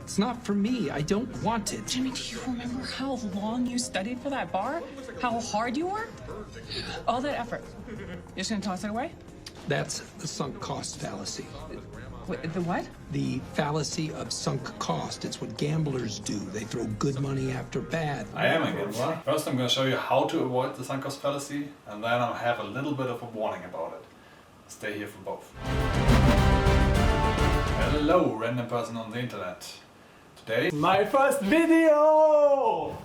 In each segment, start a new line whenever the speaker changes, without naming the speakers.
It's not for me. I don't want it.
Jimmy, do you remember how long you studied for that bar? How hard you worked? All that effort. You're just gonna toss it away?
That's the sunk cost fallacy.
Wait, the what?
The fallacy of sunk cost. It's what gamblers do. They throw good money after bad.
I am a gambler. First I'm going to show you how to avoid the sunk cost fallacy, and then I'll have a little bit of a warning about it. Stay here for both. Hello, random person on the internet. Today, my first video!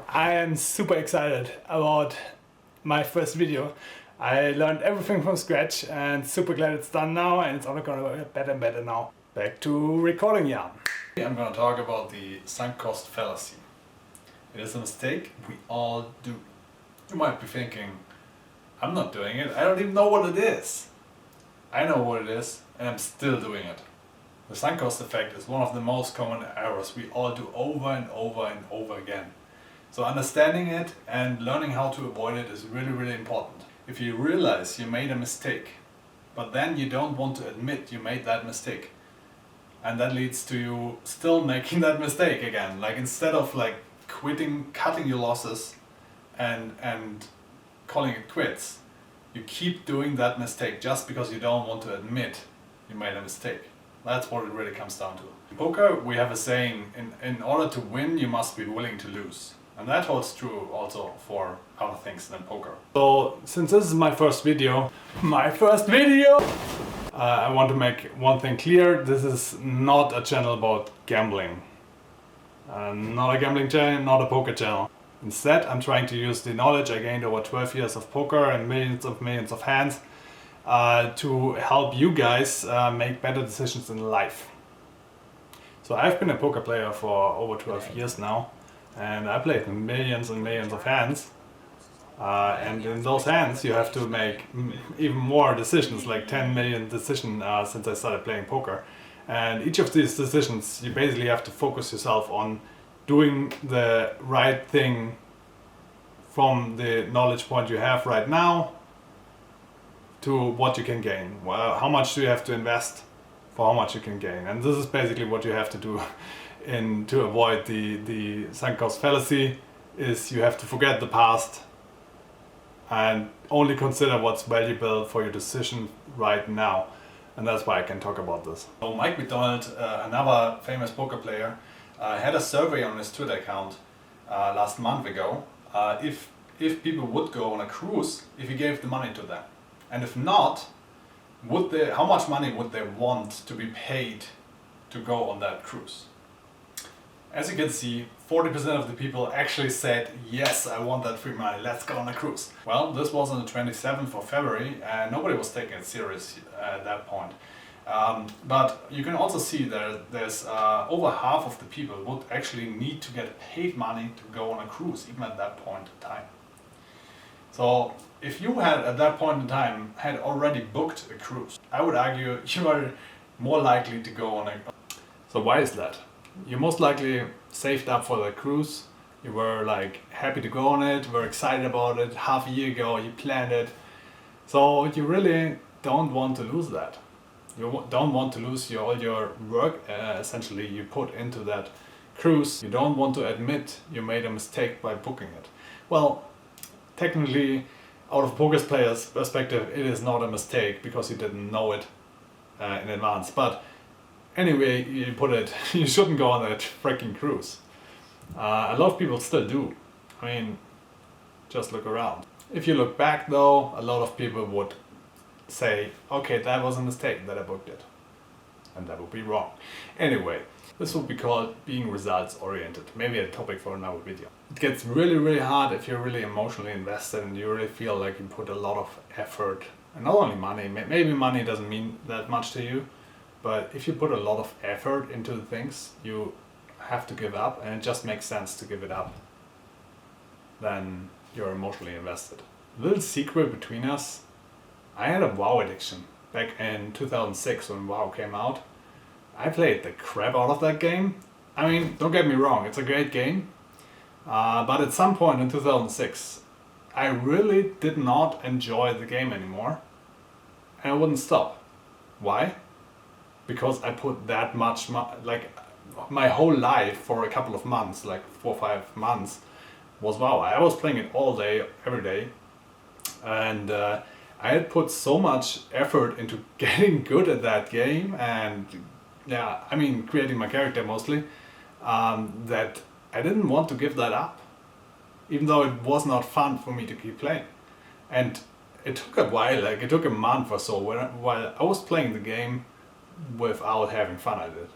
I am super excited about my first video. I learned everything from scratch and super glad it's done now, and it's only gonna get better and better now. Back to recording yarn. I'm gonna talk about the sunk cost fallacy. It is a mistake we all do. You might be thinking, I'm not doing it, I don't even know what it is. I know what it is, and I'm still doing it. The sunk cost effect is one of the most common errors we all do over and over and over again. So understanding it and learning how to avoid it is really, really important. If you realize you made a mistake, but then you don't want to admit you made that mistake, and that leads to you still making that mistake again. Like, instead of like quitting, cutting your losses and calling it quits, you keep doing that mistake just because you don't want to admit you made a mistake. That's what it really comes down to. In poker, we have a saying, in order to win, you must be willing to lose. And that holds true also for other things than poker. So, since this is my first video, I want to make one thing clear. This is not a channel about gambling. Not a gambling channel, not a poker channel. Instead, I'm trying to use the knowledge I gained over 12 years of poker and millions of hands to help you guys make better decisions in life. So I've been a poker player for over 12 years now, and I played millions and millions of hands. And in those hands you have to make even more decisions, like 10 million decisions since I started playing poker. And each of these decisions, you basically have to focus yourself on doing the right thing from the knowledge point you have right now to what you can gain. Well, how much do you have to invest for how much you can gain? And this is basically what you have to do to avoid the sunk cost fallacy. Is you have to forget the past and only consider what's valuable for your decision right now. And that's why I can talk about this. So Mike McDonald, another famous poker player, had a survey on his Twitter account last month ago if people would go on a cruise if he gave the money to them, and if not, how much money would they want to be paid to go on that cruise? As you can see, 40% of the people actually said, yes, I want that free money, let's go on a cruise. Well, this was on the 27th of February and nobody was taking it serious at that point. But you can also see that there's over half of the people would actually need to get paid money to go on a cruise, even at that point in time. So if you had at that point in time had already booked a cruise, I would argue you are more likely to go on a... So why is that? You most likely saved up for the cruise, you were like happy to go on it, were excited about it, half a year ago you planned it. So you really don't want to lose that. You don't want to lose all your work essentially you put into that cruise. You don't want to admit you made a mistake by booking it. Well, technically, out of poker player's perspective, it is not a mistake because you didn't know it in advance. But anyway, you put it, you shouldn't go on that freaking cruise. A lot of people still do. I mean, just look around. If you look back though, a lot of people would say, okay, that was a mistake that I booked it. And that would be wrong. Anyway, this would be called being results oriented. Maybe a topic for another video. It gets really, really hard if you're really emotionally invested and you really feel like you put a lot of effort, and not only money, maybe money doesn't mean that much to you, but if you put a lot of effort into the things, you have to give up, and it just makes sense to give it up. Then you're emotionally invested. A little secret between us, I had a WoW addiction back in 2006 when WoW came out. I played the crap out of that game. I mean, don't get me wrong, it's a great game. But at some point in 2006, I really did not enjoy the game anymore. and I wouldn't stop. Why? Because I put that much, like my whole life for a couple of months, like 4 or 5 months, was wow. I was playing it all day, every day, and I had put so much effort into getting good at that game, and yeah, I mean creating my character mostly, that I didn't want to give that up, even though it was not fun for me to keep playing. And it took a while, like it took a month or so while I was playing the game without having fun at it,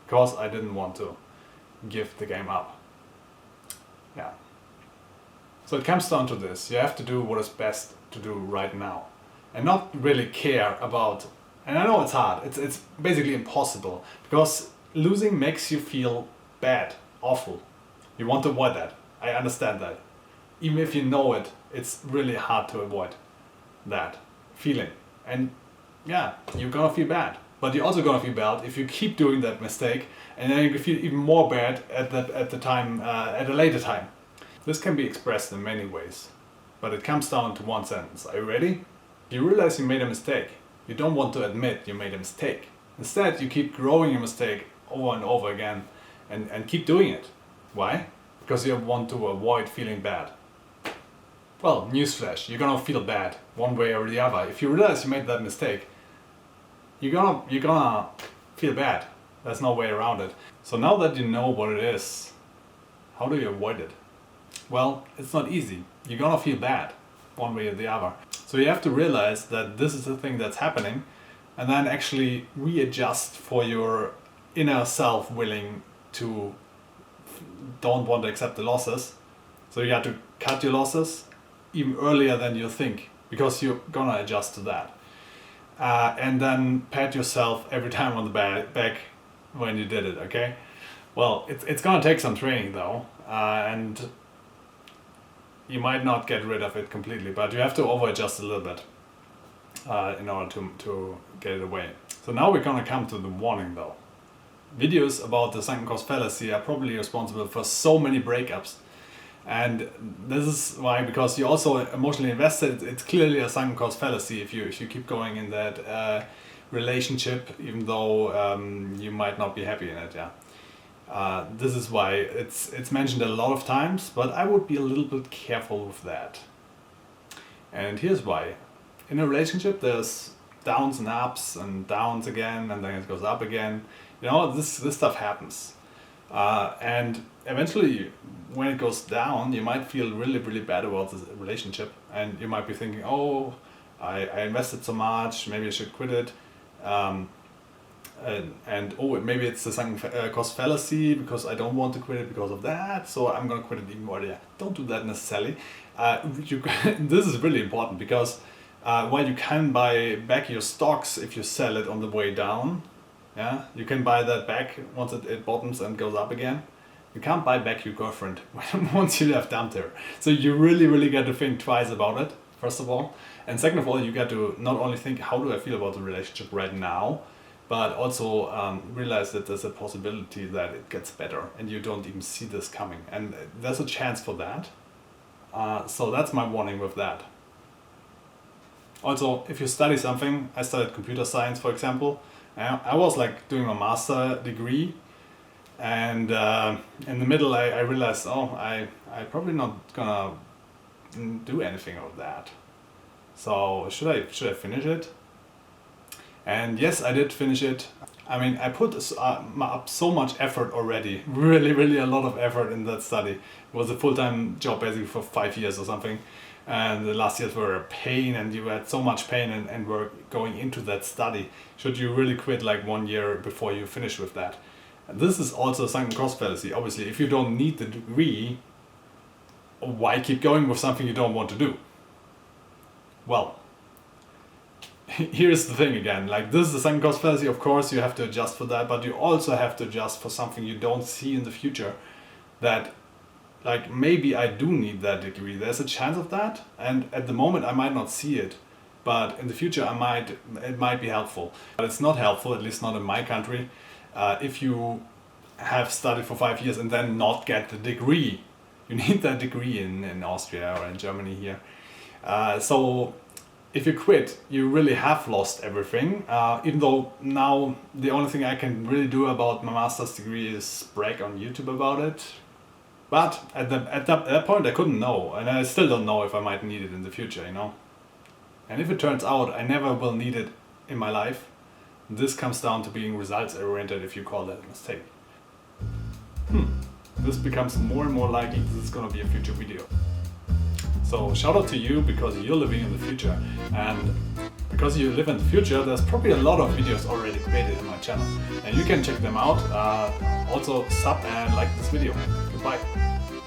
because I didn't want to give the game up. Yeah. So it comes down to this: you have to do what is best to do right now, and not really care about. And I know it's hard. It's basically impossible, because losing makes you feel bad, awful. You want to avoid that. I understand that. Even if you know it, it's really hard to avoid that feeling. And yeah, you're gonna feel bad. But you're also gonna feel bad if you keep doing that mistake, and then you feel even more bad at a later time. This can be expressed in many ways, but it comes down to one sentence. Are you ready? You realize you made a mistake. You don't want to admit you made a mistake. Instead, you keep growing your mistake over and over again, and keep doing it. Why? Because you want to avoid feeling bad. Well, newsflash, you're gonna feel bad one way or the other. If you realize you made that mistake, you're gonna feel bad. There's no way around it. So now that you know what it is, how do you avoid it? Well, it's not easy. You're gonna feel bad one way or the other. So you have to realize that this is the thing that's happening, and then actually readjust for your inner self willing to don't want to accept the losses. So you have to cut your losses even earlier than you think, because you're gonna adjust to that. And then pat yourself every time on the back when you did it, okay? Well, it's gonna take some training though, and you might not get rid of it completely, but you have to over-adjust a little bit in order to get it away. So now we're gonna come to the warning though. Videos about the sunken cost fallacy are probably responsible for so many breakups. And this is why, because you're also emotionally invested, it's clearly a sunken cost fallacy if you keep going in that relationship, even though you might not be happy in it. Yeah. This is why it's mentioned a lot of times, but I would be a little bit careful with that. And here's why. In a relationship, there's downs and ups and downs again, and then it goes up again. You know, this stuff happens. And eventually, when it goes down, you might feel really, really bad about the relationship, and you might be thinking, oh, I invested so much, maybe I should quit it. And oh, maybe it's the sunken cost fallacy because I don't want to quit it because of that, so I'm gonna quit it even more. Yeah, don't do that necessarily. This is really important, because while you can buy back your stocks if you sell it on the way down, yeah, you can buy that back once it bottoms and goes up again. You can't buy back your girlfriend once you have dumped her. So you really, really got to think twice about it, first of all. And second of all, you got to not only think, how do I feel about the relationship right now, but also realize that there's a possibility that it gets better and you don't even see this coming. And there's a chance for that. So that's my warning with that. Also, if you study something, I studied computer science, for example. I was like doing a master degree, and in the middle I realized, oh, I probably not gonna do anything of that. So should I finish it? And yes, I did finish it. I mean, I put up so much effort already, really, really a lot of effort in that study. It was a full-time job basically for 5 years or something. And the last years were a pain, and you had so much pain and were going into that study. Should you really quit like 1 year before you finish with that? And this is also a sunken cost fallacy. Obviously, if you don't need the degree, why keep going with something you don't want to do? Well, here's the thing again, like this is a sunken cost fallacy. Of course you have to adjust for that, but you also have to adjust for something you don't see in the future, that like maybe I do need that degree. There's a chance of that, and at the moment I might not see it, but in the future it might be helpful. But it's not helpful, at least not in my country, if you have studied for 5 years and then not get the degree. You need that degree in Austria or in Germany here. So if you quit, you really have lost everything. Even though now the only thing I can really do about my master's degree is brag on YouTube about it. But at that point I couldn't know, and I still don't know if I might need it in the future, you know. And if it turns out I never will need it in my life, this comes down to being results oriented, if you call that a mistake. This becomes more and more likely this is gonna be a future video. So shout out to you, because you're living in the future, and because you live in the future, there's probably a lot of videos already created in my channel, and you can check them out. Also sub and like this video. Goodbye.